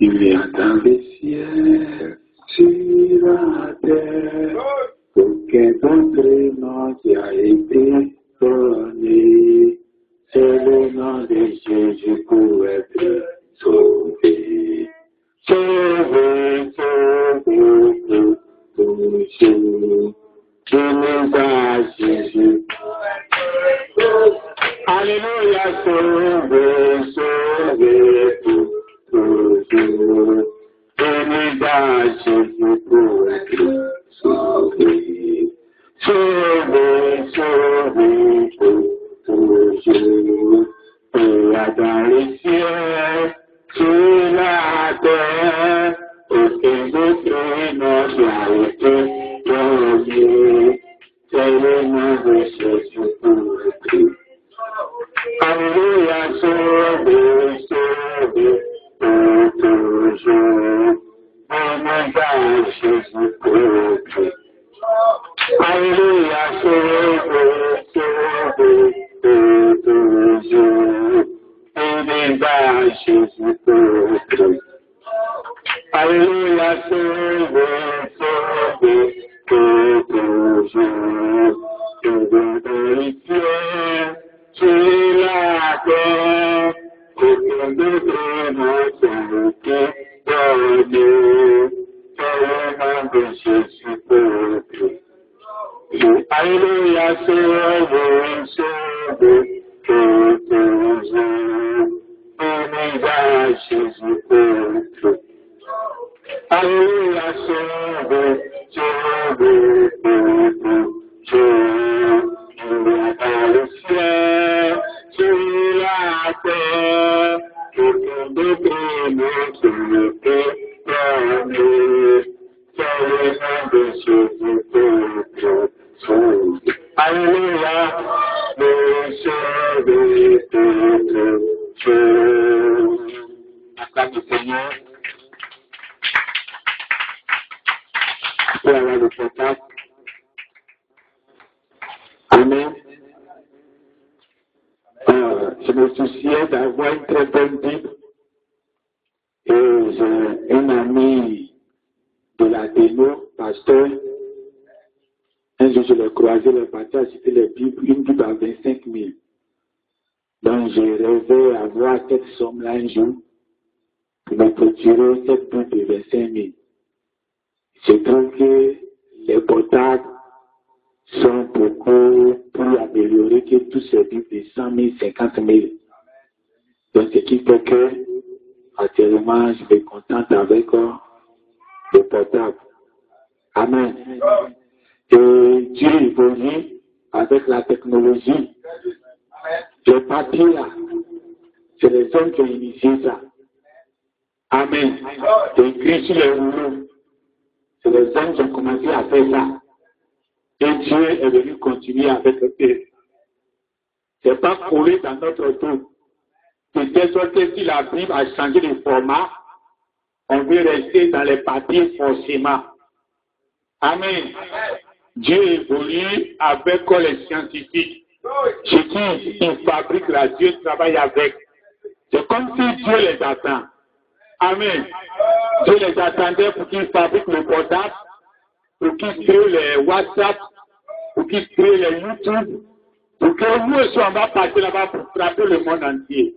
Il y a dans les ciels, sur la terre, aucun autre nom qui a été donné. C'est le nom de Jésus pour être sauvé. Sauvé, sauvé, toujours. Je nous a Jésus. Alléluia, sauvé, sauvé, toujours. Je nous a Jésus pour être sauvé. Sauvé, sauvé, toujours. Et à dans les cieux, sur la terre, aucun autre nom n'a été donné. C'est le nom de Jésus pour être. Alléluia, sauvé, sauvé, pour toujours. Amen, à Jésus pour être. Alléluia, sauvé, sauvé, pour toujours. Amen, à Jésus pour être. Alléluia, sauvé, sauvé, pour toujours. Amen, à sur la terre, aucun autre nom n'a été donné. C'est le nom de Jésus pour être. Alléluia, sauvé, sauvé, pour toujours. Amen, à Jésus pour être. Alléluia, sauvé, sauvé, pour toujours. Dans le ciel, sur la terre, aucun autre nom n'a été donné. C'est le nom de Jésus pour être sauvé. Alléluia, le sauvé pour toujours. Acclame le Seigneur. Pour avoir le contact. Amen. Je me souciais d'avoir une très bonne Bible et j'ai un ami de la démo, pasteur. Un jour, je l'ai croisé, le pasteur a cité les Bibles, une Bible à 25 000. Donc, j'ai rêvé avoir cette somme-là un jour pour me procurer cette Bible de 25 000. Je trouve que les portables sont beaucoup plus améliorés que tous ces Bibles de 100 000, 50 000. Donc, ce qui fait que, actuellement, je me contente avec le portable. Amen. Et Dieu évolue avec la technologie. Le papier là, c'est les hommes qui ont initié ça. Amen. C'est écrit sur les rouleaux. C'est les hommes qui ont commencé à faire ça. Et Dieu est venu continuer avec eux. Ce n'est pas collé dans notre dos. De telle sorte que si la Bible a changé de format, on veut rester dans les papiers forcément. Amen. Dieu évolue avec les scientifiques. Ceux qui ils fabriquent là, Dieu travaille avec. C'est comme si Dieu les attend. Amen. Dieu les attendait pour qu'ils fabriquent le portable, pour qu'ils créent les WhatsApp, pour qu'ils créent les YouTube, pour que nous aussi on va passer là-bas pour frapper le monde entier.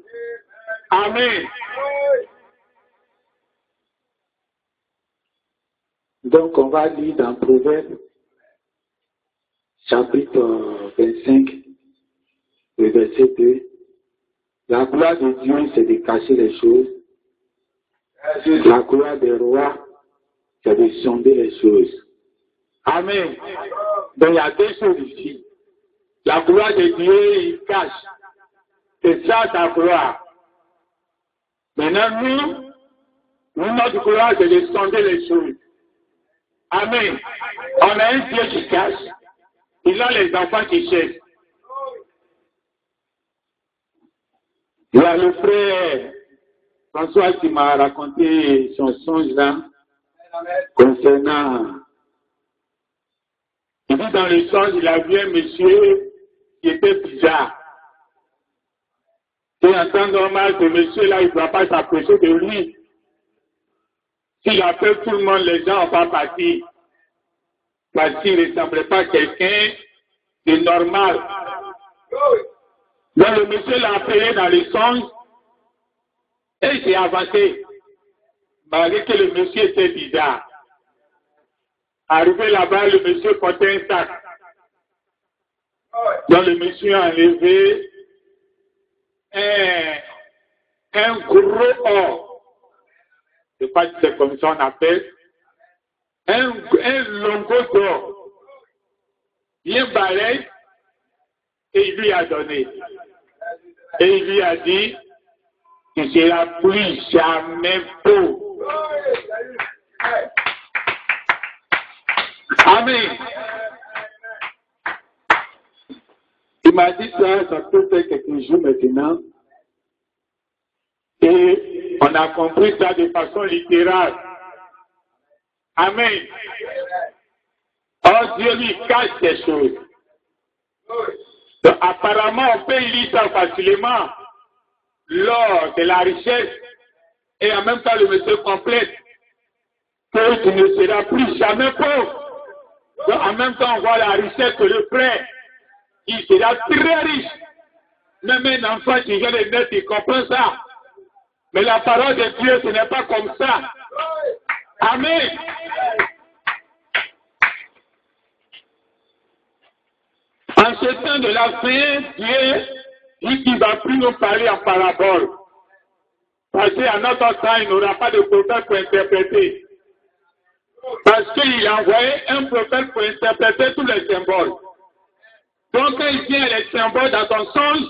Amen. Donc on va lire dans Proverbe, chapitre 25, le verset 2. La gloire de Dieu, c'est de cacher les choses. La gloire des rois, c'est de sonder les choses. Amen. Donc il y a deux choses ici. La gloire de Dieu, il cache. C'est ça sa gloire. Maintenant, notre gloire, c'est de sonder les choses. Amen. On a un Dieu qui cache. Il a les enfants qui cherchent. Il y a le frère François qui m'a raconté son songe là concernant. Il dit dans le songe, il a vu un monsieur qui était bizarre. Et en temps normal, ce monsieur-là, il ne doit pas s'approcher de lui. S'il appelle tout le monde, les gens vont pas partir. Parce qu'il ne ressemblait pas à quelqu'un de normal. Donc le monsieur l'a appelé dans les songes et il s'est avancé. Malgré que le monsieur était bizarre. Arrivé là-bas, le monsieur portait un sac. Donc le monsieur a enlevé un gros or. Je ne sais pas si c'est comme ça on appelle. Un longueur d'or. Bien balèze. Et il lui a donné. Et il lui a dit, tu ne seras plus jamais pauvre. Amen. Il m'a dit ça peut faire quelques jours maintenant. Et on a compris ça de façon littérale. Amen. Oh, Dieu lui cache des choses. Donc, apparemment, on peut lire ça facilement. L'or, c'est la richesse. Et en même temps, le monsieur complète que tu ne seras plus jamais pauvre. Donc, en même temps, on voit la richesse que le frère, il sera très riche. Même un enfant qui vient de naître, il comprend ça. Mais la parole de Dieu, ce n'est pas comme ça. Amen. En ce temps de la fin, Dieu dit qu'il ne va plus nous parler en parabole. Parce qu'à notre temps, il n'aura pas de prophète pour interpréter. Parce qu'il a envoyé un prophète pour interpréter tous les symboles. Donc, quand il vient les symboles dans ton songe,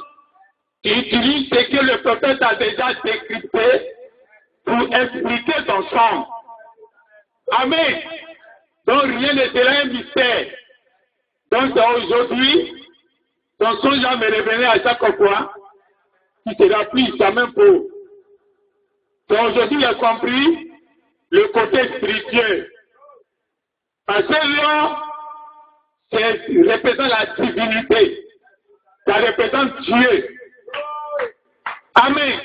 il utilise ce que le prophète a déjà décrypté pour expliquer ton songe. Amen. Donc, rien ne sera un mystère. Donc, aujourd'hui, ton songe va me revenir à chaque fois, qui sera plus jamais pauvre. Donc, aujourd'hui, j'ai compris le côté spirituel. Parce que là, ça représente la divinité. Ça représente Dieu. Amen.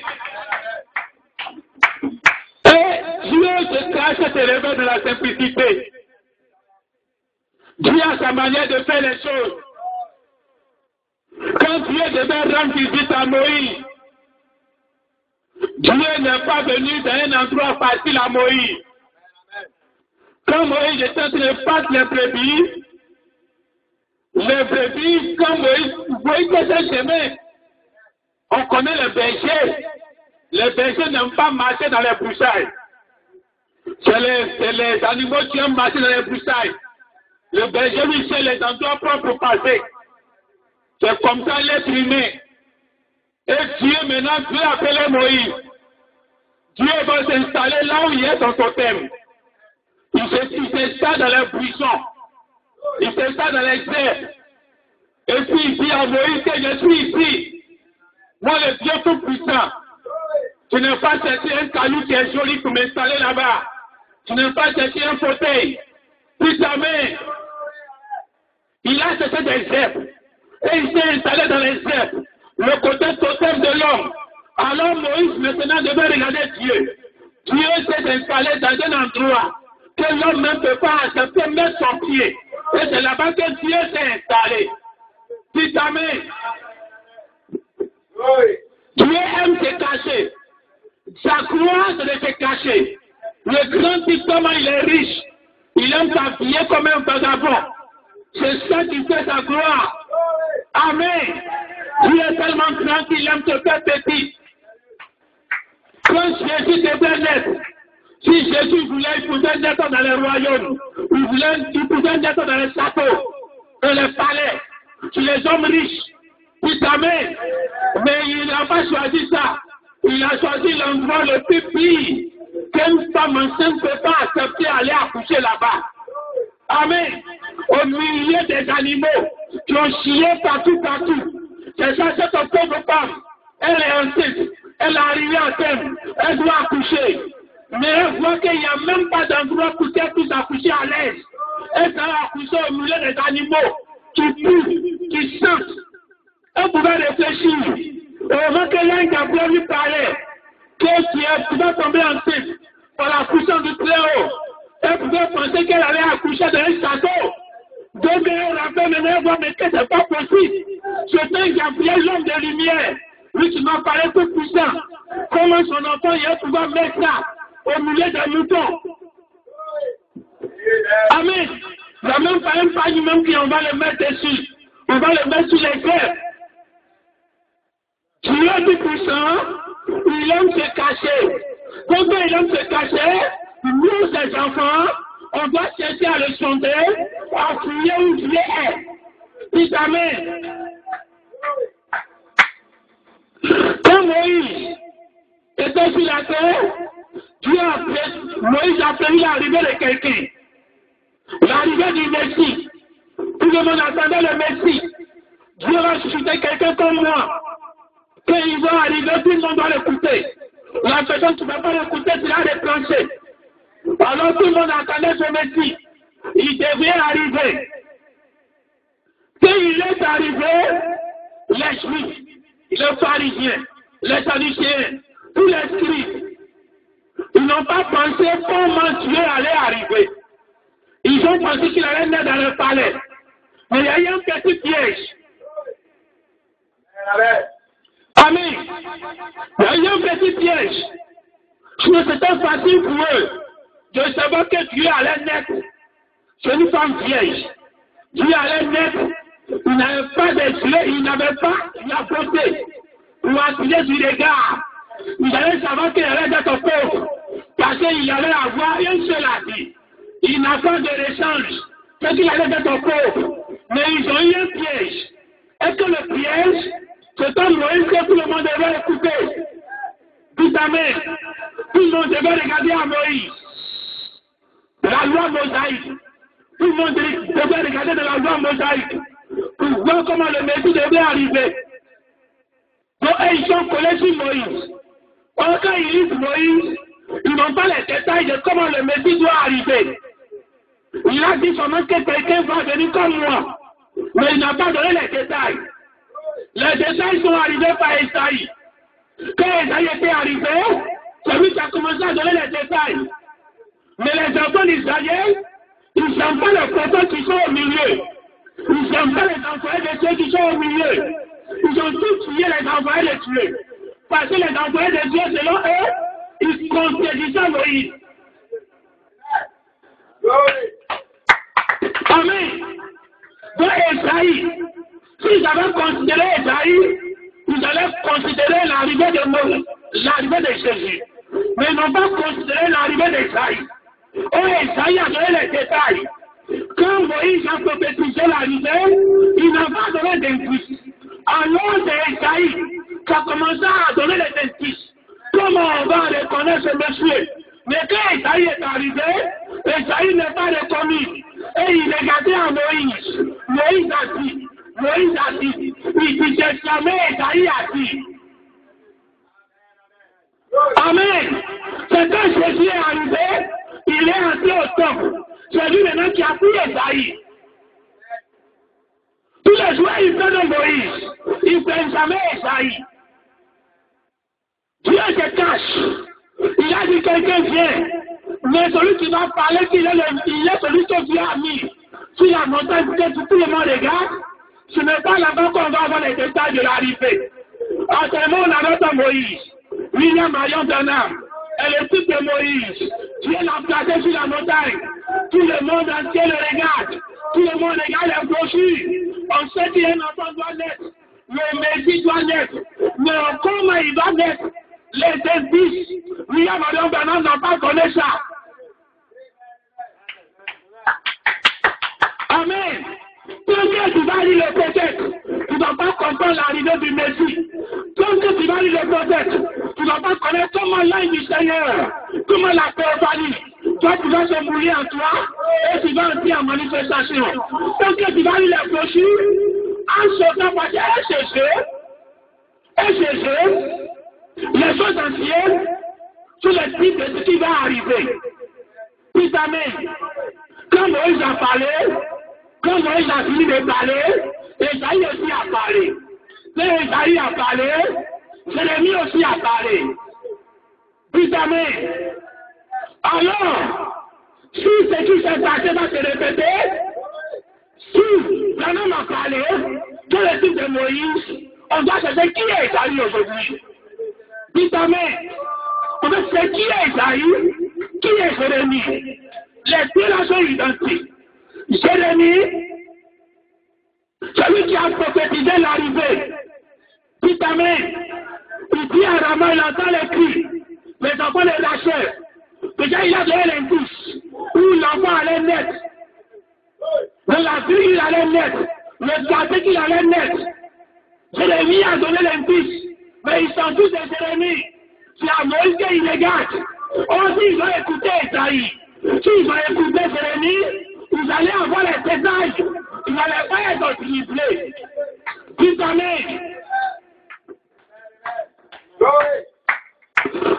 Et Dieu se cache et se révèle de la simplicité. Dieu a sa manière de faire les choses. Quand Dieu devait rendre visite à Moïse, Dieu n'est pas venu dans un endroit facile à Moïse. Quand Moïse était en train de battre les brebis, quand Moïse voyait ce chemin, on connaît les bergers. Les bergers n'aiment pas marcher dans les broussailles. C'est les animaux qui aiment marcher dans les broussailles. Le berger lui sait les endroits propres pour passer. C'est comme ça l'être humain. Et Dieu maintenant, Dieu a appelé Moïse. Dieu va s'installer là où il est son totem. Il s'installe dans les buissons. Il s'installe dans les airs. Et puis il dit à Moïse que je suis ici. Moi le Dieu tout-puissant. Tu n'as pas cherché un caillou qui est joli pour m'installer là-bas. Tu n'as pas cherché un fauteuil. Puis jamais. Il a cherché des herbes. Et il s'est installé dans les herbes. Le côté totem de l'homme. Alors Moïse maintenant devait regarder Dieu. Dieu s'est installé dans un endroit que l'homme ne peut pas accepter, mettre son pied. Et c'est là-bas que Dieu s'est installé. Dites amen. Dieu aime se cacher. Sa gloire, c'est de se cacher. Le grand type, comment il est riche. Il aime s'habiller comme un vagabond. C'est ça qui fait sa gloire. Amen. Dieu est tellement grand qu'il aime te faire petit. Quand Jésus devait naître, si Jésus voulait, il pouvait naître dans les royaumes. Il pouvait naître dans les châteaux, dans les palais, chez les hommes riches. Puis amen. Mais il n'a pas choisi ça. Il a choisi l'endroit le plus pire qu'une femme enceinte ne peut pas accepter aller accoucher là-bas. Amen. Au milieu des animaux qui ont chié partout. C'est ça, cette pauvre femme. Elle est enceinte. Elle est arrivée à terme. Elle doit accoucher. Mais elle voit qu'il n'y a même pas d'endroit pour qu'elle puisse accoucher à l'aise. Elle va accoucher au milieu des animaux qui puent, qui sentent. Elle pouvait réfléchir. Heureusement que l'ange Gabriel lui parlait que tu vas tomber enceinte par la puissance du Très-Haut. Elle pouvait penser qu'elle allait accoucher dans un château. Donc elle a fait maintenant voir mais que c'est pas possible. C'est un Gabriel, l'homme de lumière. Lui qui m'a parlé tout puissant. Comment son enfant il va pouvoir mettre ça au milieu des moutons. Amen. Il n'y a même pas un panier même qui on va le mettre dessus. On va le mettre sur les terres. Dieu est puissant, il aime se cacher. Donc il aime se cacher, nous ses enfants, on doit chercher à le sonder, à fouiller où Dieu est. Dites amen. Quand Moïse était sur la terre, Moïse a prévu l'arrivée de quelqu'un. L'arrivée du Messie. Tout le monde attendait le Messie. Dieu va susciter quelqu'un comme moi. Quand ils vont arriver, tout le monde doit l'écouter. La personne qui ne va pas l'écouter, c'est là les planchers. Alors tout le monde attendait ce Messie. Il devait arriver. Quand il est arrivé, les Juifs, les pharisiens, les sadducéens, tous les scribes, ils n'ont pas pensé comment Dieu allait arriver. Ils ont pensé qu'il allait naître dans le palais. Mais il y a eu un petit piège. Amen. Il y a eu un petit piège. C'était facile pour eux de savoir que Dieu allait naître. C'est une femme vieille. Dieu allait naître. Il n'avait pas d'esprit, il n'avait pas la beauté pour attirer du regard. Ils allaient savoir qu'il allait être pauvre. Parce qu'il allait avoir une seule vie. Il n'a pas de rechange. Parce qu'il allait être pauvre. Mais ils ont eu un piège. Est-ce que le piège, c'est un Moïse que tout le monde devait écouter? Tout amen. Tout le monde devait regarder à Moïse. La loi mosaïque. Tout le monde devait regarder de la loi mosaïque. Pour voir comment le Messie devait arriver. Donc, ils sont collés sur Moïse. Or, quand ils lisent Moïse, ils n'ont pas les détails de comment le Messie doit arriver. Il a dit seulement que quelqu'un va venir comme moi. Mais il n'a pas donné les détails. Les détails sont arrivés par Esaïe. Quand Esaïe était arrivé, c'est lui qui a commencé à donner les détails. Mais les enfants d'Israël, ils n'aiment pas les prophètes qui sont au milieu. Ils n'aiment pas les enfants de ceux qui sont au milieu. Ils ont tous tué les enfants de tuer. Parce que les enfants de Dieu, selon eux, ils contredisaient Moïse. Amen. Donc Esaïe, s'ils avaient considéré Esaïe, ils allaient considérer l'arrivée de Moïse, l'arrivée de Jésus. Mais ils n'ont pas considéré l'arrivée d'Esaïe. Oh, Esaïe a donné les détails. Quand Moïse a prophétisé l'arrivée, il n'a pas donné d'indice. Alors c'est Esaïe qui a commencé à donner les indices. Comment on va reconnaître ce monsieur? Mais quand Esaïe est arrivé, Esaïe n'est pas reconnu. Et il regardait à Moïse. Moïse a dit. Il dit, j'ai jamais Esaïe a dit. Amen. C'est quand Jésus est arrivé, il est entré au temple. C'est lui maintenant qui a pris Esaïe. Tous les jours, il fait de Moïse. Il ne fait jamais Esaïe. Dieu se cache. Il a dit quelqu'un vient. Mais celui qui va parler, il est celui que Dieu a mis sur la montagne, que tout le monde regarde. Ce n'est pas là-bas qu'on va avoir les détails de l'arrivée. Actuellement, on a notre Moïse. William Marion Branham. Elle est toute de Moïse. Dieu l'a placé sur la montagne. Tout le monde entier le regarde. Tout le monde regarde les brochures. On sait qu'un enfant doit naître. Le Messie doit naître. Mais comment il va naître? Les indices. William Marion Branham n'a pas connu ça. Amen. Tant que tu vas lire le prophète, tu ne vas pas comprendre l'arrivée du Messie. Tant que tu vas lire le prophète, tu ne vas pas connaître comment l'œil du Seigneur, comment la théophanie. Toi, tu vas se mouiller en toi et tu vas entrer en manifestation. Tant que tu vas lire les brochures, en sautant parce que les choses anciennes sont les types de ce qui va arriver. Puis amen. Quand Moïse a parlé, quand Moïse a fini de parler, Esaïe aussi a parlé. Quand Esaïe a parlé, Jérémie aussi a parlé. Puis amen. Alors, si ce qui s'est passé va se répéter, si l'homme a parlé de l'étude de Moïse, on doit chercher qui est Isaïe aujourd'hui. Puis amen. On doit chercher qui est Isaïe, qui est Jérémie. Les deux là sont identiques. Jérémie, celui qui a prophétisé l'arrivée. Puis amen. Il dit à Rama, il entend les cris. Les enfants les lâchèrent. Déjà, il a donné l'indice où l'enfant allait naître. Dans la vie, il allait naître. Le quartier qu'il allait naître. Jérémie a donné l'indice. Mais ils sont tous des Jérémie. C'est à Moïse qu'il les garde. On dit ils ont écouté Isaïe. S'ils ont écouté Jérémie, vous allez avoir les détails. Ils n'allaient pas être utilisés. Puis amen.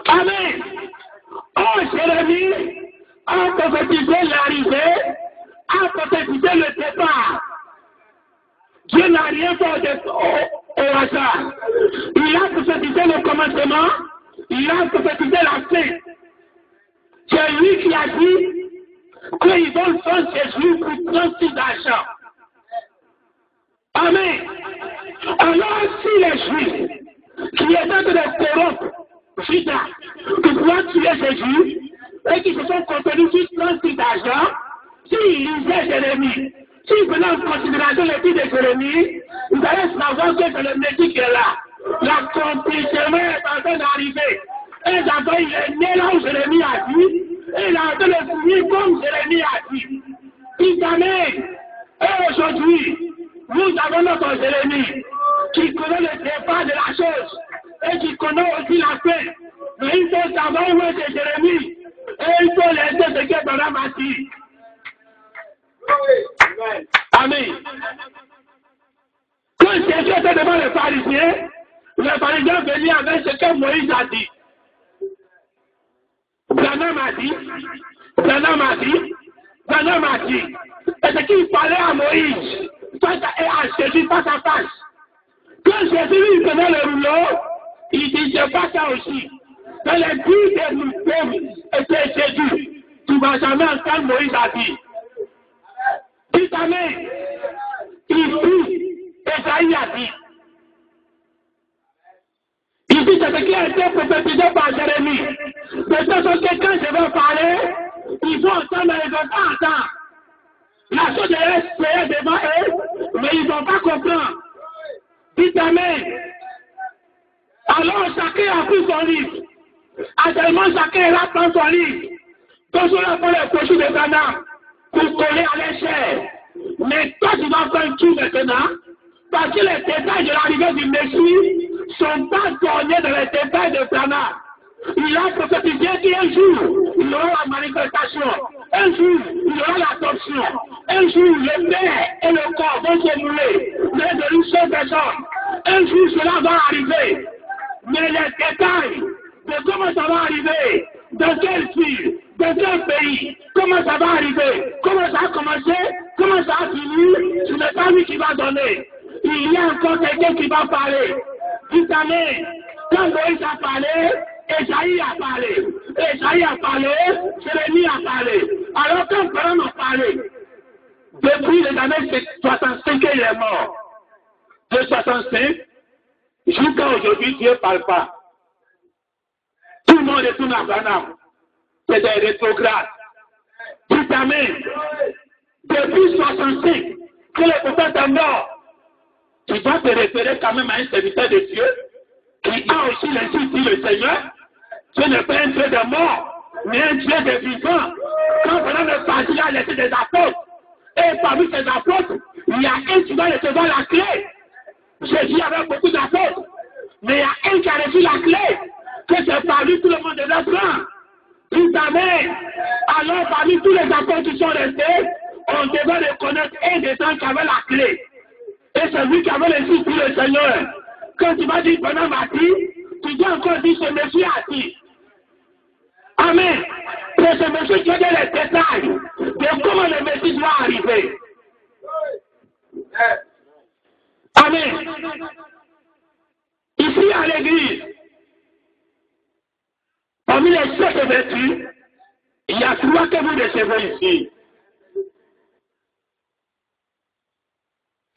Amen. Oh, Jérémie a prophétisé l'arrivée, a prophétisé le départ. Dieu n'a rien fait au hasard. Il a prophétisé le commencement, il a prophétisé la fin. C'est lui qui a dit qu'ils vont faire Jésus pour 36 d'argent. Amen. Alors, si les Juifs qui étaient de corrompre Judas, qui pouvaient tuer Jésus, et qui se sont contenus sur 36 d'argent, s'ils lisaient Jérémie, s'ils prenaient en considération les titres de Jérémie, vous allez savoir que c'est le Messie qui est là. L'accomplissement est en train d'arriver. Et d'abord, il est né là où Jérémie a dit, et il a en train de finir comme Jérémie a dit. Puis amen. Et aujourd'hui, nous avons notre Jérémie qui connaît le départ de la chose et qui connaît aussi la fin. Mais il faut savoir où est Jérémie et il faut l'aider ce que Abraham a dit. Amen. Quand Jésus était devant les pharisiens venaient avec ce que Moïse a dit. Branham a dit. Et ce qu'il parlait à Moïse, face à Jésus face à face. Quand Jésus lui prenait le rouleau, il disait pas ça aussi. Dans les buts de nous était Jésus. Tu vas jamais entendre Moïse a dit. Puis amen. Il dit, Esaïe a dit. Il dit c'est ce qui a été prophétisé par Jérémie. De toute façon que quand je vais parler, ils vont entendre, mais ils ne vont pas entendre. La chose est devant eux, mais ils ne vont pas comprendre. Dites amen. Alors chacun a pris son livre. Actuellement, chacun là prend son livre. Tous on a fait les cochons de Ghana pour coller à l'échelle. Mais toi, tu vas faire un tour maintenant, parce que les détails de l'arrivée du Messie ne sont pas donnés dans les détails de Ghana. Il a prophétisé qu'un jour, il y aura la manifestation. Un jour, il y aura l'adoption. Un jour, le père et le corps vont se mouler. Mais de une seule personne. Un jour, cela va arriver. Mais les détails de comment ça va arriver, dans quelle ville, dans quel pays, comment ça va arriver, comment ça a commencé, comment ça a fini, ce n'est pas lui qui va donner. Il y a encore quelqu'un qui va parler. Dites amen. Quand Moïse a parlé, Esaïe a parlé, Jérémie a parlé. Alors quand Abraham a parlé, depuis les années 65, il est mort. De 65, jusqu'à aujourd'hui, Dieu ne parle pas. Tout le monde est tout à Abraham. C'est des rétrogrades. Dites amen. Depuis 65, que le prophète est mort, tu dois te référer quand même à un serviteur de Dieu qui a aussi l'insulte dit le Seigneur. Ce n'est pas un Dieu de mort, mais un Dieu de vivant. Quand Abraham est parti, il a laissé des apôtres. Et parmi ces apôtres, il y a un qui va recevoir la clé. Jésus avait beaucoup d'apôtres, mais il y a un qui a reçu la clé. Que c'est par lui tout le monde est prend. Tout amen. Alors parmi tous les apôtres qui sont restés, on devait reconnaître un des gens qui avait la clé. Et c'est lui qui avait reçu tout le Seigneur. Quand tu vas dire Bernard m'a dit, tu dois encore dire ce monsieur a dit. Amen. C'est ce monsieur qui a les détails de comment le Messie doit arriver. Amen. Ici, Ici à l'église, parmi les 7 vertus, il y a 3 que vous recevez ici.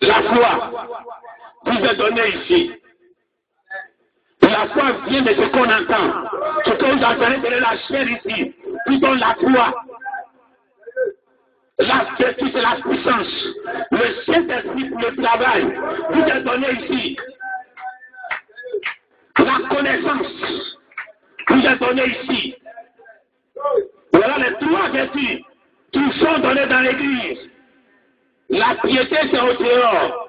La foi vous est donnée ici. La foi vient de ce qu'on entend. Ce que vous entendez de la chair ici. Plutôt la foi. La vertu, c'est la puissance. Le Saint-Esprit pour le travail vous est donné ici. La connaissance vous est donnée ici. Voilà les 3 vertus qui sont données dans l'église. La piété, c'est au dehors.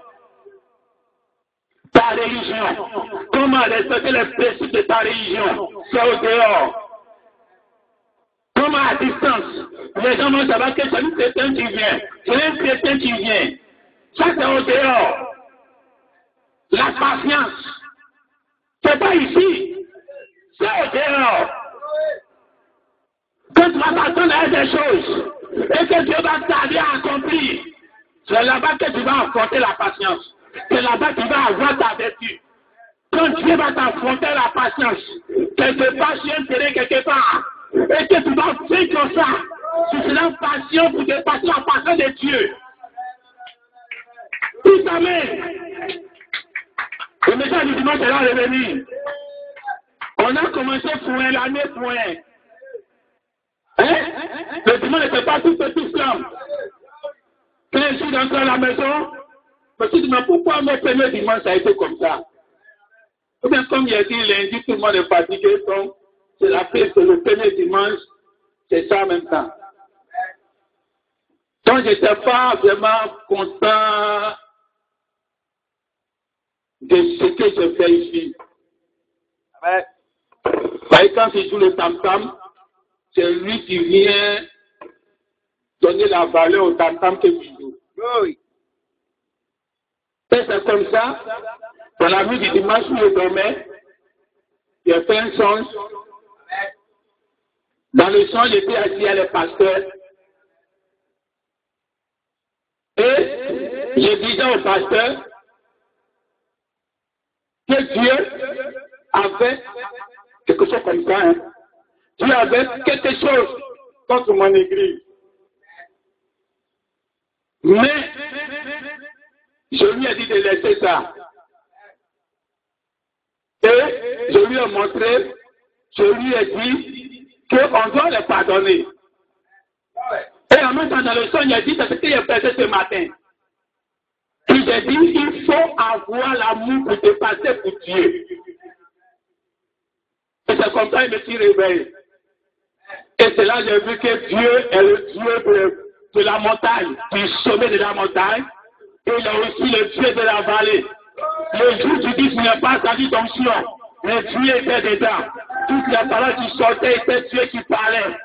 Ta religion. Comment respecter les principes de ta religion? C'est au dehors. Comment à distance? Les gens vont savoir que c'est un chrétien qui vient. C'est un chrétien qui vient. Ça, c'est au dehors. La patience. C'est pas ici. C'est au dehors. Quand tu vas t'attendre à des choses et que Dieu va t'aider à accomplir, c'est là-bas que tu vas affronter la patience. C'est là-bas que tu vas avoir ta vertu. Quand Dieu va t'affronter la patience, quelque part sur un terrain quelque part, et que tu vas faire comme ça, tu seras patient pour dépasser la patience de Dieu. Tout amen. Le message du dimanche est là revenu. On a commencé point l'année point. Hein? Le dimanche n'était pas tout petit flamme. Quand je suis rentré à la maison, je me suis dit, mais pourquoi mon premier dimanche ça a été comme ça? Ou bien comme il a dit lundi, tout le monde est fatigué, donc c'est la fête, le premier dimanche, c'est ça en même temps. Donc je n'étais pas vraiment content de ce que je fais ici. Ouais. Quand je joue le tam-tam, c'est lui qui vient donner la valeur au tam-tam que tu joues. Oui. Et c'est comme ça, dans la nuit du dimanche où je dormais, j'ai fait un songe. Dans le songe, j'étais assis à le pasteur. Et je disais au pasteur que Dieu avait quelque chose comme ça. Hein. Dieu avait quelque chose contre mon église. Mais je lui ai dit de laisser ça. Et je lui ai montré, je lui ai dit qu'on doit les pardonner. Et en même temps, dans le son, il a dit, c'est ce qu'il a fait ce matin. Il a dit, il faut avoir l'amour pour dépasser pour Dieu. Et c'est comme ça qu'il me suis réveillé. Et c'est là que j'ai vu que Dieu est le Dieu de la montagne, du sommet de la montagne. Et il est aussi le Dieu de la vallée. Le jour tu dis, ce n'est pas sa vie d'onction, mais Dieu était dedans. Toutes les paroles qui sortaient étaient Dieu qui parlait.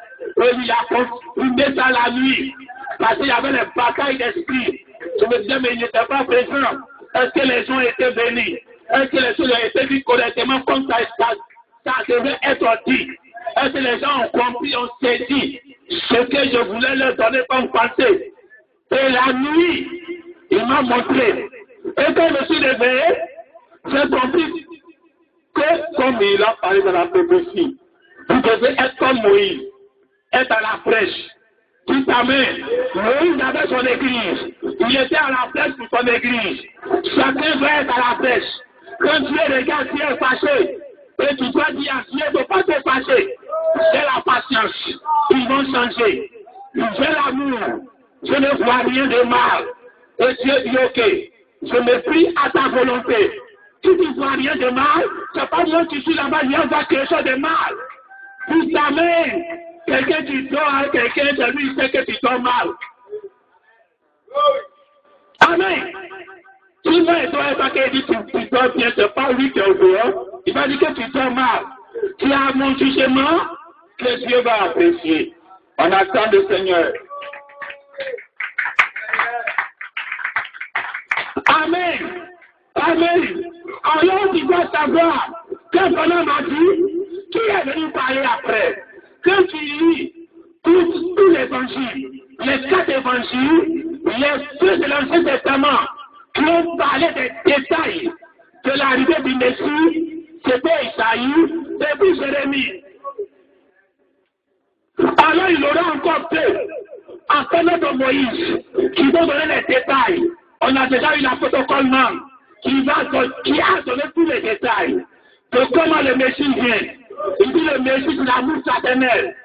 Et il a confirmé ça la nuit. Parce qu'il y avait les batailles d'esprit. Je me disais, mais il n'était pas présent. Est-ce que les gens étaient bénis? Est-ce que les choses ont été vues correctement comme ça devait être dit? Est-ce que les gens ont compris, ont saisi ce que je voulais leur donner comme pensée? Et la nuit, il m'a montré. Et quand je me suis réveillé, j'ai compris que comme il a parlé dans la prophétie, vous devez être comme Moïse, être à la fraîche. Tout amen. Moïse avait son église. Il était à la fraîche pour son église. Chacun doit être à la fraîche. Quand Dieu regarde, Dieu est fâché. Et tu dois dire à Dieu de ne pas te fâcher. C'est la patience. Ils vont changer. J'ai l'amour. Je ne vois rien de mal. Et Dieu dit, ok, je me prie à ta volonté. Si tu ne vois rien de mal, c'est pas moi qui suis là-bas, il y a quelque chose de mal. Tout amen. Quelqu'un qui dort avec quelqu'un, c'est lui qui sait que tu dors mal. Amen. Si moi et toi, il dit que tu dors bien, c'est pas lui qui est au dehors. Il va dire que tu dors mal. Tu as mon jugement que Dieu va apprécier. On attend le Seigneur. Amen. Amen. Alors tu dois savoir, quand on m'a dit, qui est venu parler après? Quand tu lis tous les évangiles, les 4 évangiles, les 2 de l'Ancien Testament, qui ont parlé des détails de l'arrivée du Messie, c'était Isaïe, et puis Jérémie. Alors il aura encore peu, en connaît de Moïse, qui vont donner les détails. On a déjà eu la protocole man qui a donné tous les détails de comment le Messie vient. Il dit le Messie, c'est l'amour fraternel.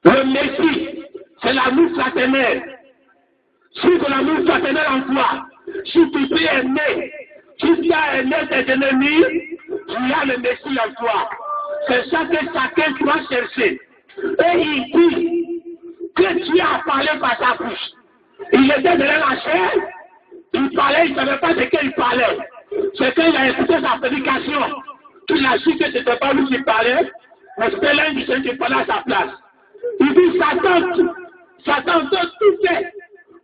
Le Messie, c'est l'amour fraternel. Si tu as l'amour fraternel en toi, si tu peux aimer, si tu as aimé tes ennemis, tu as le Messie en toi. C'est ça que chacun doit chercher. Et il dit que Dieu a parlé par sa bouche. Il était derrière la chair, il parlait, il ne savait pas de quoi il parlait. C'est quand il a écouté sa prédication qu'il a su que ce n'était pas lui qui parlait, mais c'était l'un du Seigneur qui parlait à sa place. Il dit Satan veut tout fait,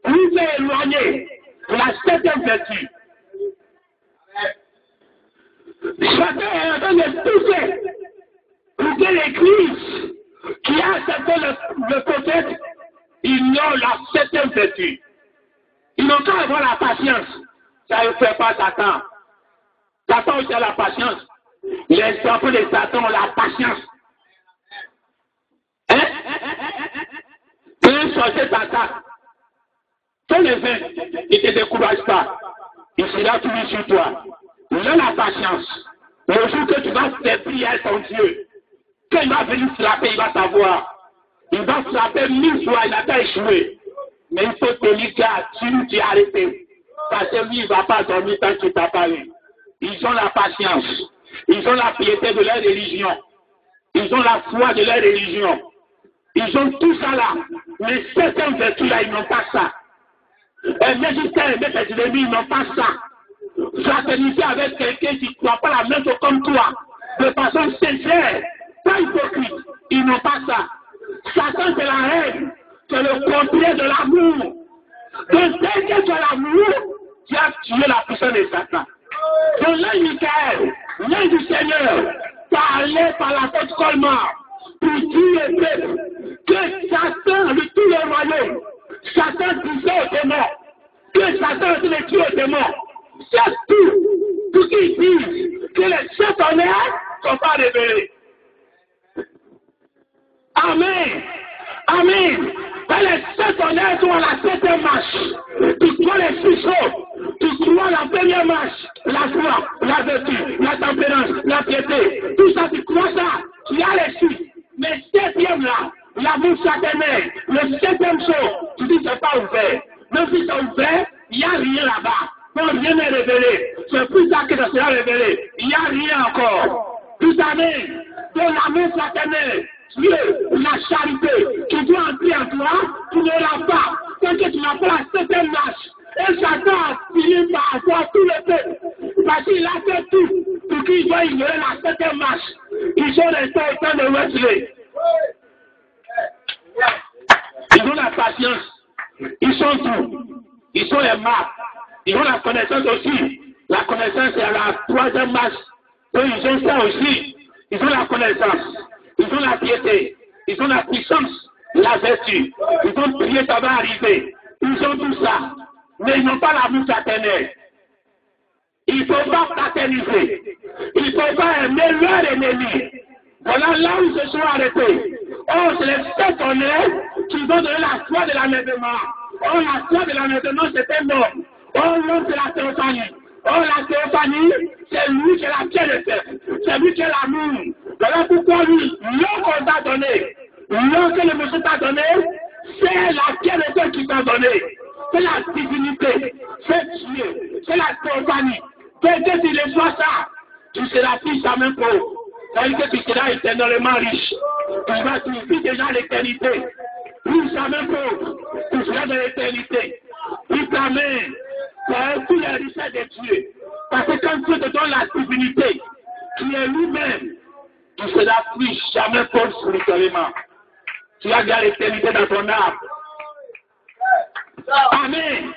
lui fait éloigner de la septième vertu. Satan est en train de tout faire pour que l'Église qui a accepté le prophète ignore la septième vertu. Ils n'ont qu'à avoir la patience. Ça ne fait pas Satan. Satan aussi a la patience. Les enfants de Satan ont la patience. Hein? Quand sorcier t'attaque, fais le vin, il ne te décourage pas. Il sera toujours sur toi. Il a la patience. Le jour que tu vas faire prier à ton Dieu, quand il va venir frapper, il va savoir. Il va frapper 1000 fois, il n'a pas échoué. Mais il faut tenir garde, tu es arrêté. Parce que lui, il ne va pas dormir tant qu'il t'a parlé. Ils ont la patience. Ils ont la piété de leur religion. Ils ont la foi de leur religion. Ils ont tout ça là. Mais certaines vertus là, ils n'ont pas ça. Un magistère et mes ennemis, ils n'ont pas ça. Fraternité avec quelqu'un qui ne croit pas la même chose comme toi, de façon sincère, pas hypocrite, ils n'ont pas ça. Satan, c'est la haine, c'est le contraire de l'amour. Donc, dès que tu as l'amour, tu as tué la puissance de Satan. Donc, l'un Michael, l'un du Seigneur, parlait par la porte Colmar pour dire le peuple que Satan, le tout le royaume, Satan disait aux démons, que Satan était le tuer aux démons. C'est tout pour qu'ils disent que les sept honneurs ne sont pas révélés. Amen. Amen. Quand les sept honneurs sont à la septième marche, tu crois les six choses, tu crois la première marche, la foi, la vertu, la tempérance, la piété, tout ça, tu crois ça, tu as les six. Mais septième là, l'amour fraternel, le septième chose, tu dis c'est pas ouvert. Même si c'est ouvert, il n'y a rien là-bas. Non, rien n'est révélé. C'est plus tard que ça sera révélé. Il n'y a rien encore. Tout amen. De l'amour fraternel. Dieu, la charité qui doit entrer en toi, tu ne l'as pas. Tant que tu n'as pas la septième marche. Et Satan a fini par avoir tout le peuple. Parce qu'il a fait tout pour qu'il doit ignorer la septième marche. Ils sont restés au temps de Wesley. Ils ont la patience. Ils sont tout. Ils sont les marques. Ils ont la connaissance aussi. La connaissance est à la troisième marche. Donc ils ont ça aussi. Ils ont la connaissance. Ils ont la piété. Ils ont la puissance, la vertu. Ils ont prié, ça va arriver. Ils ont tout ça. Mais ils n'ont pas l'amour fraternel. Il ne faut pas fraterniser. Il ne faut pas aimer leur ennemi. Voilà là où ils se sont arrêtés. Oh, c'est les sept honneurs qui vont donner la foi de l'enlèvement. Oh, la foi de l'enlèvement, c'est un homme. Oh, l'homme, c'est la théophanie. Oh, la théophanie, c'est lui qui est la pierre de tête. C'est lui qui est l'amour. Voilà pourquoi lui, l'homme qu'on t'a donné, l'homme que le monsieur t'a donné, c'est la pierre de tête qui t'a donné. C'est la divinité. C'est Dieu. C'est la théophanie. Dès que tu reçois ça, tu seras plus jamais pauvre. C'est-à-dire que tu seras éternellement riche. Tu vis déjà l'éternité. Plus jamais pauvre. Tu seras de l'éternité. Il t'amène. C'est tous les richesses de Dieu. Parce que quand Dieu te donne la divinité, tu es lui-même, tu seras plus jamais pauvre spirituellement. Tu as déjà l'éternité dans ton âme. Amen.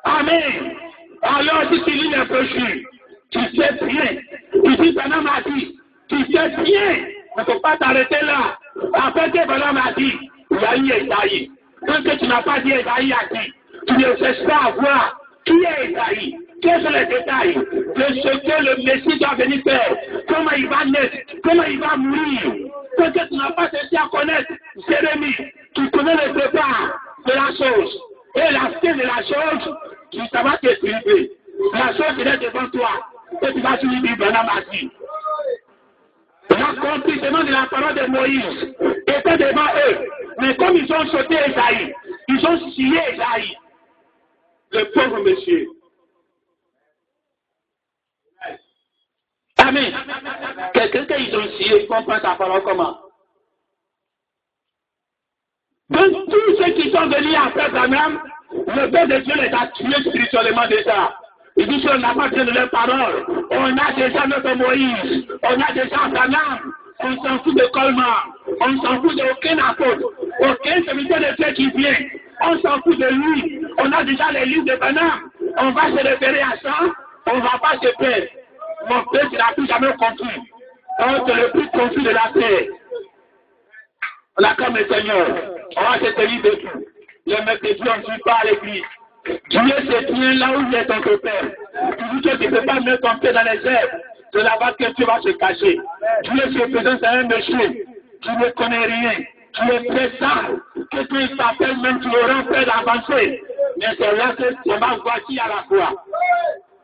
Amen. Alors si tu lis les brochures, tu sais bien. Ici, Bernard m'a dit, tu sais bien. On ne peut pas t'arrêter là. Après que Bernard m'a dit, il y a eu Esaïe. Tant que tu n'as pas dit Esaïe a dit, tu ne cherches pas à voir qui est Esaïe. Quels sont les détails? de ce que le Messie doit venir faire, comment il va naître, comment il va mourir. Peut-être tu n'as pas cherché à connaître Jérémie, qui connaît le départ de la chose. Et la fin de la chose, ça va te tromper. La chose est devant toi. Et tu vas suivre Branham a dit. L'accomplissement de la parole de Moïse était devant eux. Mais comme ils ont sauté Esaïe, ils ont scié Esaïe. Le pauvre monsieur. Amen. Quelqu'un qu'ils ont scié, ils comprennent sa parole comment? Donc tous ceux qui sont venus après Branham, le Père de Dieu les a tués spirituellement déjà. Il dit qu'on n'a pas besoin de leur parole. On a déjà notre Moïse. On a déjà Branham. On s'en fout de Coleman. On s'en fout d'aucun apôtre. Aucun serviteur de Dieu qui vient. On s'en fout de lui. On a déjà les livres de Branham. On va se référer à ça. On ne va pas se perdre. Mon père, tu n'as plus jamais compris. On est le plus confus de la terre. On a comme le Seigneur. On va se tenir de tout. Le maître de Dieu, on ne suit pas à l'église. Dieu se tient là où il est ton père. Tu dis que tu ne peux pas mettre ton pied dans les herbes. C'est là-bas que tu vas se cacher. Dieu se présente à un monsieur qui ne connaît rien, qui est très sale, que quand il t'appelle même tu auras peur d'avancer. Mais c'est là que tu vas voici à la fois.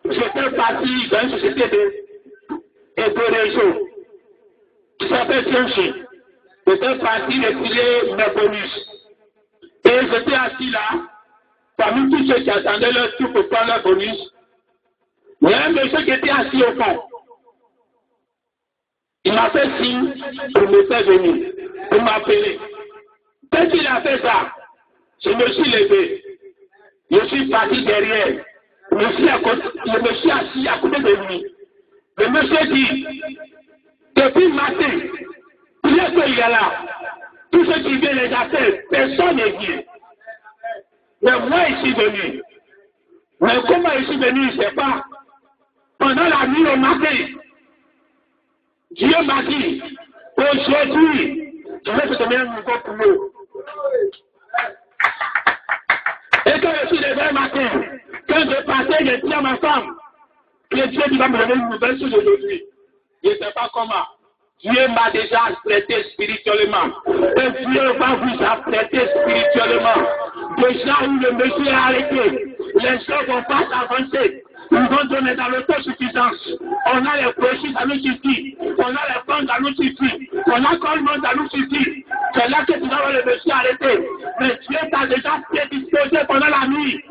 Je fais partie d'une société de réseau qui s'appelle Tienchi. Je fais partie de filer mes bonus. Et j'étais assis là. Parmi tous ceux qui attendaient leur tour pour prendre leur bonus, il y a un monsieur qui était assis au fond. Il m'a fait signe pour me faire venir, pour m'appeler. Dès qu'il a fait ça, je me suis levé. Je suis parti derrière. Le monsieur assis à côté de lui. Le monsieur dit, depuis le matin, il est là. Tous ceux qui viennent les appellent, personne ne vient. Mais moi, je suis venu. Mais comment je suis venu, je ne sais pas. Pendant la nuit au matin, Dieu m'a dit, aujourd'hui, je vais te donner un nouveau boulot. Et quand je suis levé le matin, quand je passais, je dis à ma femme, que Dieu va me donner une nouvelle chose aujourd'hui. Je ne sais pas comment. Dieu m'a déjà traité spirituellement. Et Dieu va vous apprêter spirituellement. Déjà où le monsieur est arrêté, les choses vont pas s'avancer. Nous vont donner dans l'autosuffisance. On a les profits, ça nous suffit. On a les fonds, ça nous suffit. On a Coleman, ça nous suffit. C'est là que tu vas voir le monsieur arrêté. Mais Dieu t'a déjà prédisposé pendant la nuit.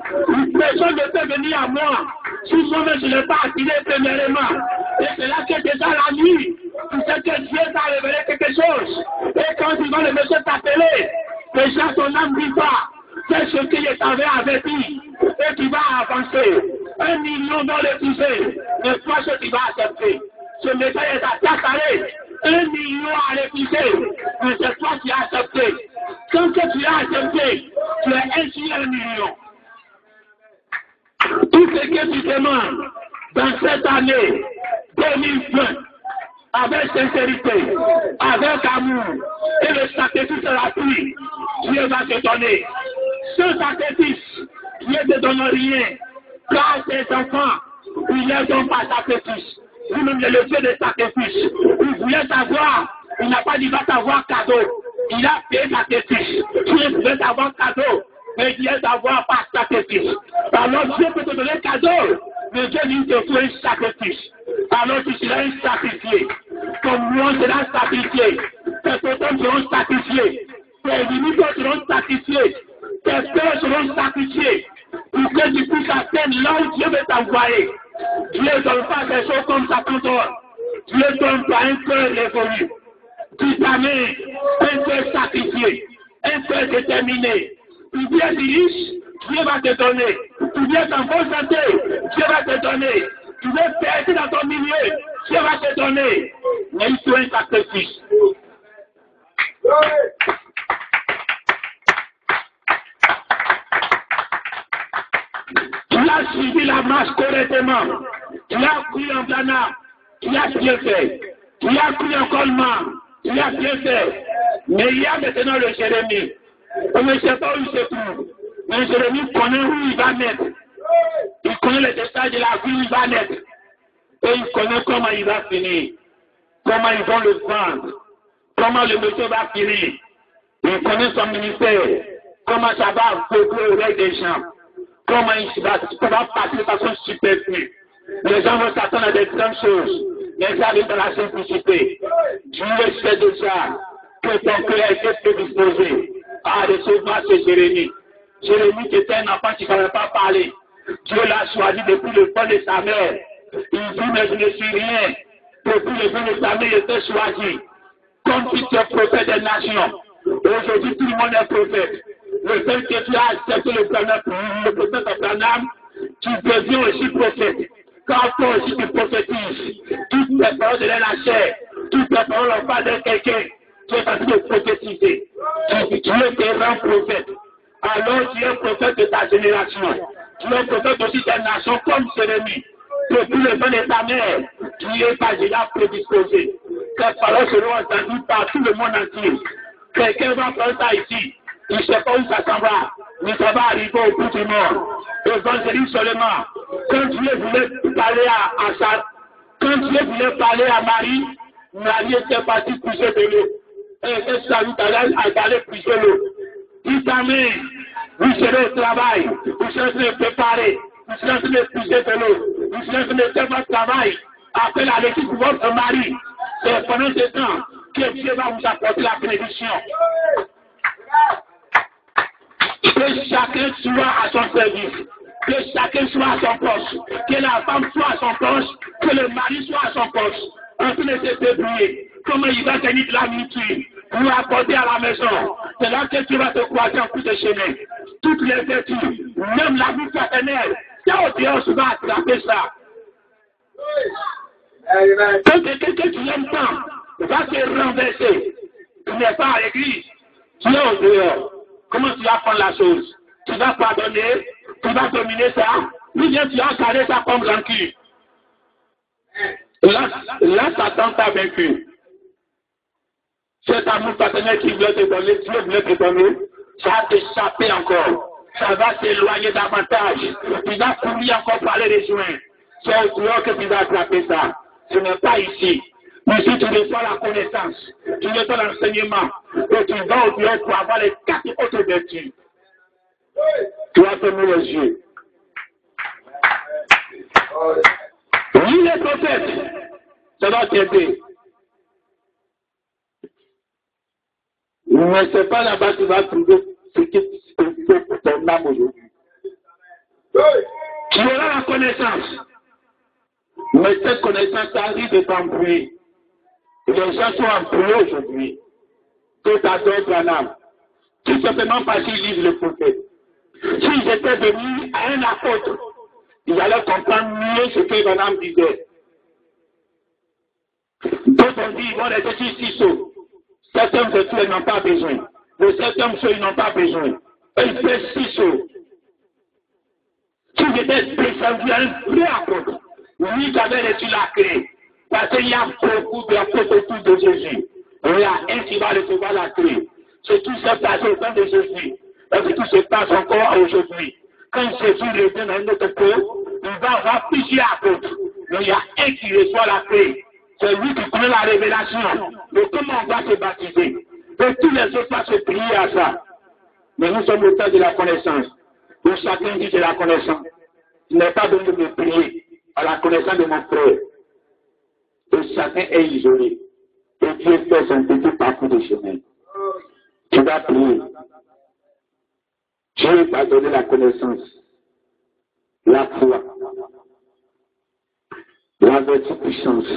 Personne ne peut venir à moi. Si moi-même je ne l'ai pas attiré premièrement. Et c'est là que déjà la nuit, tu sais que Dieu t'a révélé quelque chose. Et quand tu vas le monsieur t'appeler, déjà ton âme dit pas. C'est ce que je t'avais averti. Et tu vas avancer. 1 million dans l'épousé. Mais toi, ce que tu vas accepter. Ce message est à t'accaler. 1 million à l'épousé. Mais c'est toi qui as accepté. Quand que tu as accepté, tu es ainsi 1 million. Tout ce que tu demandes dans cette année 2020, avec sincérité, avec amour, et le sacrifice gratuit, Dieu va te donner. Ce sacrifice, Dieu ne te donne rien. Car tes enfants, ils ne donnent pas sacrifice. Vous-même, le Dieu de sacrifice. Il voulait savoir, il n'a pas dit va t'avoir cadeau. Il a payé sacrifice. Tu voulais t'avoir cadeau, mais il voulait t'avoir pas sacrifice. Alors Dieu peut te donner cadeau, mais Dieu dit qu'il faut un sacrifice. Alors tu seras un sacrifié. Comme moi, je serai sacrifié. Tes personnes seront sacrifiées. Tes ennemis seront sacrifiés. Tes pères seront sacrifiés. Pour que tu puisses atteindre là où Dieu veut t'envoyer. Dieu ne donne pas des choses comme ça qu'on donne. Dieu donne pas un cœur révolu. Tu t'amènes un cœur sacrifié, un cœur déterminé. Tu viens riche, Dieu va te donner. Tu viens en bonne santé, Dieu va te donner. Tu veux percer dans ton milieu, Dieu va te donner. Mais il faut un sacrifice. Tu as suivi la marche correctement. Tu as cru en Branham. Tu as bien fait. Tu as cru en Coleman. Tu as bien fait. Mais il y a maintenant le Jérémie. On ne sait pas où il se trouve. Mais Jérémie connaît où il va naître. Il connaît le détail de la vie où il va naître. Et il connaît comment il va finir, comment ils vont le vendre, comment le monsieur va finir. Il connaît son ministère, comment ça va peupler l'oreille des gens, comment il va passer de façon superflue. Les gens vont s'attendre à des grandes choses, mais ça arrive dans la simplicité. Dieu sait déjà que ton cœur a été prédisposé à recevoir ce Jérémie. Jérémie qui était un enfant qui ne savait pas parler. Dieu l'a choisi depuis le temps de sa mère. Il dit, mais je ne suis rien. Depuis le temps de sa mère, il était choisi. Comme tu es prophète des nations. Aujourd'hui, tout le monde est prophète. Le fait que tu as accepté le prophète Abraham, tu deviens aussi prophète. Quand toi aussi tu prophétises, toutes les paroles de la chair, toutes les paroles en parle de quelqu'un, tu es en train de prophétiser. Tu es un grand prophète. Alors tu es prophète de ta génération. Tu es prophète aussi des nations comme Jérémie. Depuis le temps de ta mère, tu es pas déjà prédisposé. Ces paroles seront entendues par tout le monde entier. Quelqu'un va prendre ça ici. Il ne sait pas où ça s'en va. Mais ça va arriver au bout du monde. Évangélise seulement. Quand Dieu voulait parler quand Dieu voulait parler à Marie, Marie était partie puiser de l'eau. Et qu'est-ce que ça lui allait puiser l'eau? Dis amen. Vous serez au travail. Vous serez en train de préparer. Vous serez en train de puiser de l'eau. Vous serez en train de faire votre travail. Après la lecture de votre mari. C'est pendant ce temps que Dieu va vous apporter la bénédiction. Que chacun soit à son service. Que chacun soit à son poste. Que la femme soit à son poste. Que le mari soit à son poste. En train de se débrouiller. Comment il va gagner de la nourriture pour apporter à la maison. C'est là que tu vas te croiser en coup de chemin. Toutes les vertus, même la vie fraternelle, ça au dehors, tu vas attraper ça. Quand quelqu'un que tu aimes tant va se renverser, tu n'es pas à l'église, tu es au dehors. Comment tu vas prendre la chose? Tu vas pardonner, tu vas dominer ça, ou bien tu vas garder ça comme rancune. Là, Satan t'a vaincu. Cet amour fraternel qui voulait te donner, Dieu voulait te donner, ça va t'échapper encore. Ça va s'éloigner davantage. Tu vas courir encore parler des joints. C'est au dehors que tu vas attraper ça. Ce n'est pas ici. Mais si tu reçois la connaissance, tu reçois l'enseignement, et tu vas au dehors pour avoir les 4 autres vertus. Tu vas fermer les yeux. Oui, les prophètes, ça va t'aider. Mais ce n'est pas là-bas que tu vas trouver ce qui est pour ton âme aujourd'hui. Tu auras la connaissance. Mais cette connaissance arrive de t'embrouiller. Les gens sont embrouillés aujourd'hui. Que t'adores ton âme. Tout simplement parce qu'ils lisent le prophète. S'ils étaient venus à un apôtre, ils allaient comprendre mieux ce que mon âme disait. D'autres ont dit, ils vont rester sur 6 sauts. Certains vertus, ils n'ont pas besoin. Les 7e sauts, ils n'ont pas besoin. Ils font 6 sauts. S'ils étaient descendus à un vrai apôtre, lui qui avait reçu la clé. Parce qu'il y a beaucoup d'apôtres autour de Jésus. Il y a un qui va recevoir la clé. C'est tout ça passé au temps de Jésus. Et que tout se passe encore aujourd'hui. Quand Jésus revient dans notre peau, il va avoir plusieurs apôtres. Mais il y a un qui reçoit la clé. C'est lui qui connaît la révélation. Mais comment on va se baptiser? Et tous les autres vont se prier à ça. Mais nous sommes au temps de la connaissance. Où chacun dit de la connaissance. Il n'est pas besoin de me prier à la connaissance de mon frère. Et chacun est isolé. Et Dieu fait son petit parcours de chemin. Tu vas prier. Dieu va donner la connaissance, la foi, la vertu puissance.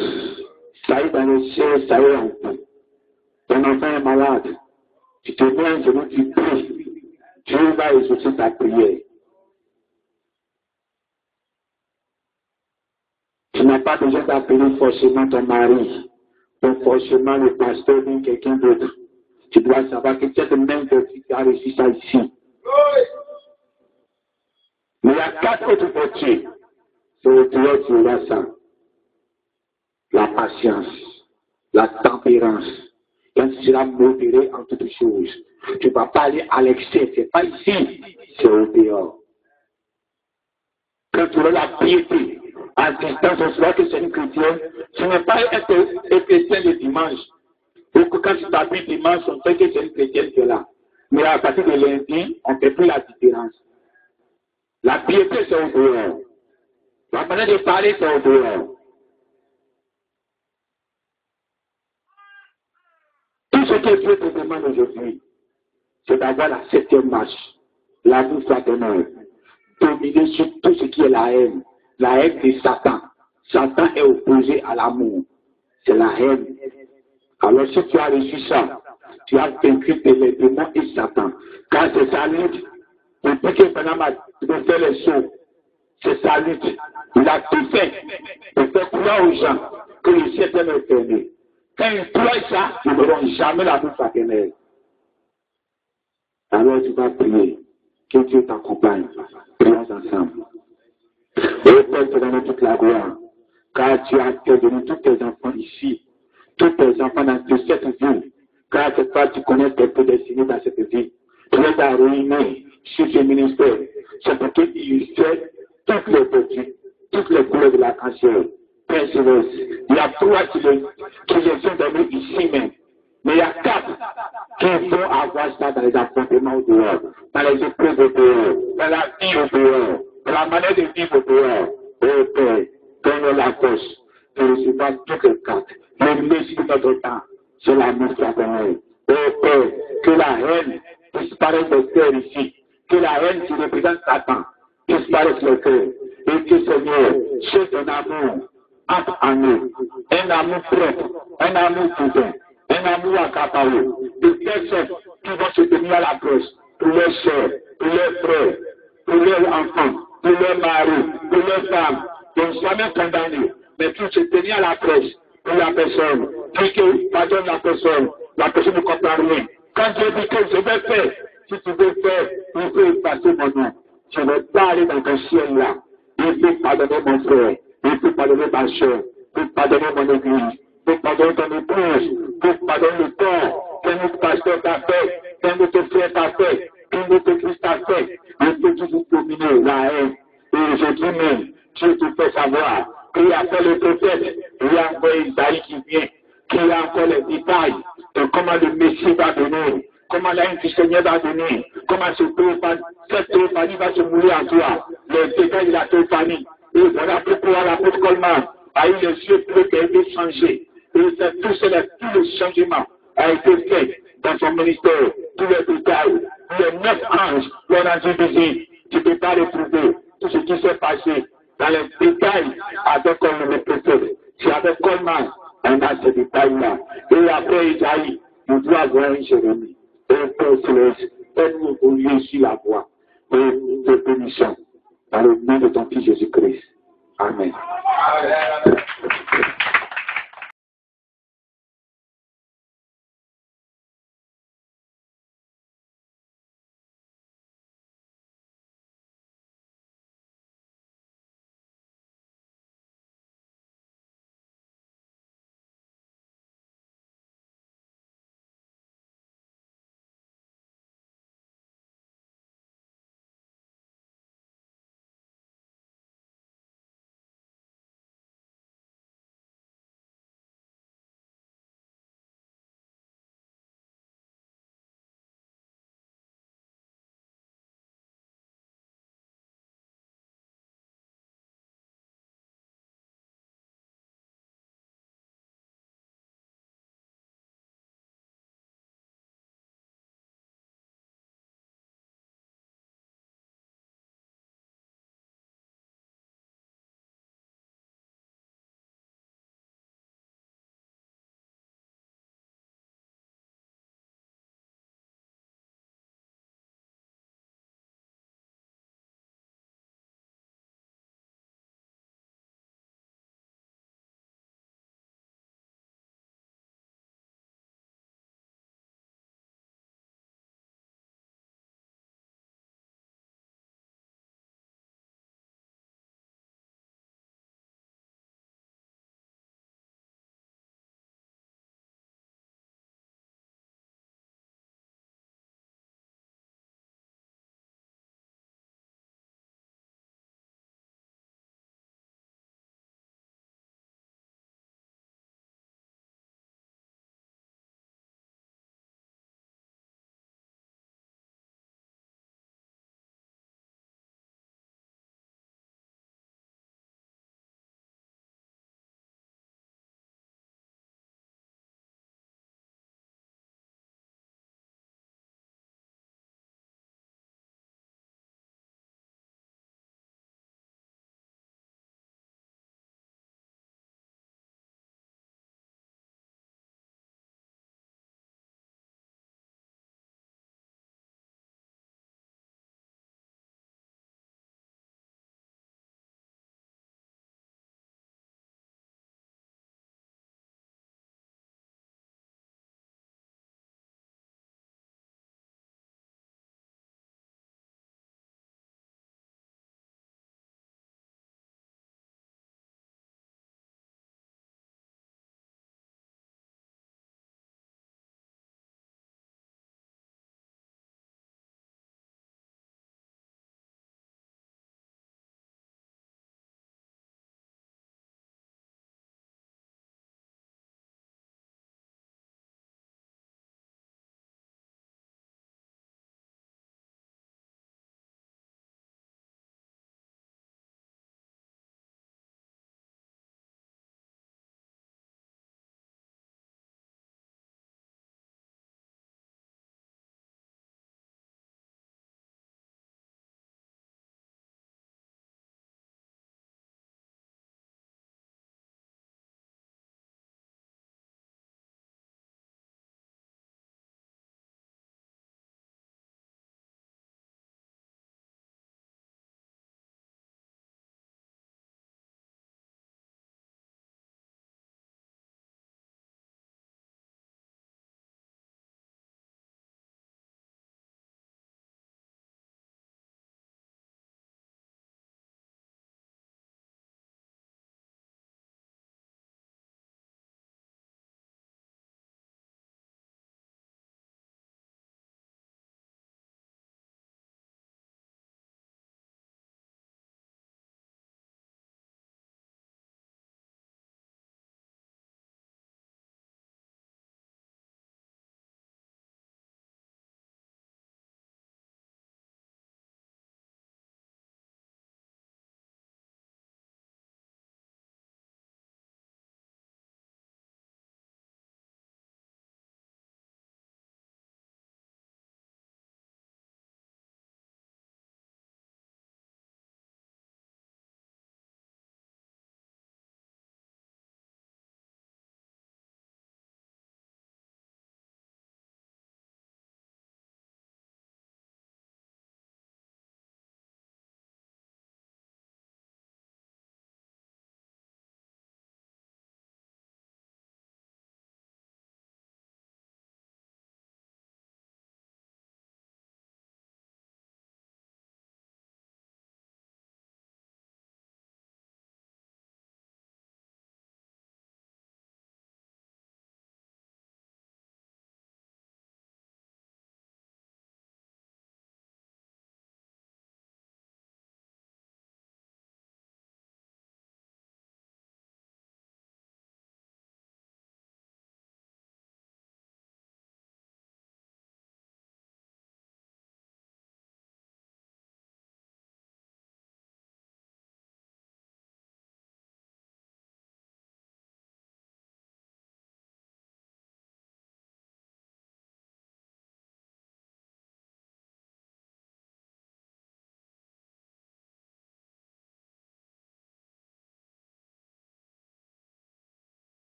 Ça y est dans le ciel, ça y est en paix. Ton enfant est malade. Tu te mets un genou, tu pries. Dieu va exaucer ta prière. Tu n'as pas besoin d'appeler forcément ton mari, ou forcément le pasteur ou quelqu'un d'autre. Tu dois savoir que cette même vertu qui a reçu ça ici. Mais il y a 4 autres vertus. C'est au dehors tu auras ça. La patience, la tempérance. Quand tu seras modéré en toutes choses, tu ne vas pas aller à l'excès. Ce n'est pas ici, c'est au dehors. Quand tu auras la piété, à distance, on saura que c'est une chrétienne. Ce n'est pas être chrétien le dimanche. Donc, quand tu t'habilles dimanche, on sait que c'est une chrétienne qui est là. Mais à partir de lundi, on ne fait plus la différence. La piété, c'est au dehors. La manière de parler, c'est au dehors. Tout ce que Dieu te demande aujourd'hui, c'est d'avoir la 7e marche, l'amour fraternel, dominer sur tout ce qui est la haine de Satan. Satan est opposé à l'amour, c'est la haine. Alors si tu as reçu ça, tu as vaincu les démons et Satan. Car c'est sa lutte, depuis que Panama fait les sauts, c'est sa lutte. Il a tout fait pour faire croire aux gens que le ciel est fermé. Quand ils croient ça, ils n'auront jamais l'amour fraternel. Alors tu vas prier. Que Dieu t'accompagne. Prions ensemble. Et Père, te donne toute la gloire. Car tu as donné tous tes enfants ici. Tous tes enfants dans cette ville. Car c'est toi qui connais tes prédestinés dans cette vie. Tu les as réunis sur ce ministère. C'est pour qu'il fait toutes les vertus, toutes les couleurs de la cancer. Père Céleste, il y a 3 qui les sont donnés ici même. Mais il y a 4 qui vont avoir ça dans les affrontements au dehors, dans les épreuves au dehors, dans la vie au dehors, dans la manière de vivre au dehors. Oh Père, donne-nous la force de recevoir toutes les 4. Le messie de notre temps, c'est l'amour fraternel. Oh Père, que la haine disparaisse des cœurs ici, que la haine qui représente Satan disparaisse des cœurs, et que Seigneur, c'est ton amour entre en nous, un amour propre, un amour cousin, un amour accaparé, de telle sorte qui vont se tenir à la presse pour leurs soeurs, pour leurs frères, pour leurs enfants, pour leurs maris, pour leurs femmes, donc jamais condamnés, mais pour se tenir à la presse pour la personne, puis que pardonne la personne ne comprend rien. Quand Dieu dit que je vais faire, si tu veux faire, il faut effacer mon nom. Je ne vais pas aller dans ton ciel là. Il faut pardonner mon frère, il faut pardonner ma soeur, il faut pardonner mon église, il faut pardonner ton épouse, il faut pardonner le corps qu'un autre pasteur t'a fait, qu'un autre frère t'a fait, qu'un autre Christ t'a fait. Il faut toujours dominer la haine. Et aujourd'hui même, Dieu te fait savoir qu'il y a fait le prophète, il y a encore Isaïe qui vient, qu'il y a encore les détails de comment le Messie va venir, comment la haine du Seigneur va venir, comment cette théophanie va se mouler en toi, les détails de la théophanie. Et voilà pourquoi l'apôtre Coleman a eu les yeux bleus qui ont été changés. Et tout le changement a été fait dans son ministère, tous les détails, les 9 anges l'ont rendu visite. Tu ne peux pas retrouver tout ce qui s'est passé dans les détails avec le prophète. C'est avec Coleman, on a ces détails-là. Et après Isaïe, nous devons avoir un Jérémie. Et Père Céleste, aide-nous évoluer sur la voie. Et de bénissons dans le nom de ton Fils Jésus-Christ. Amen.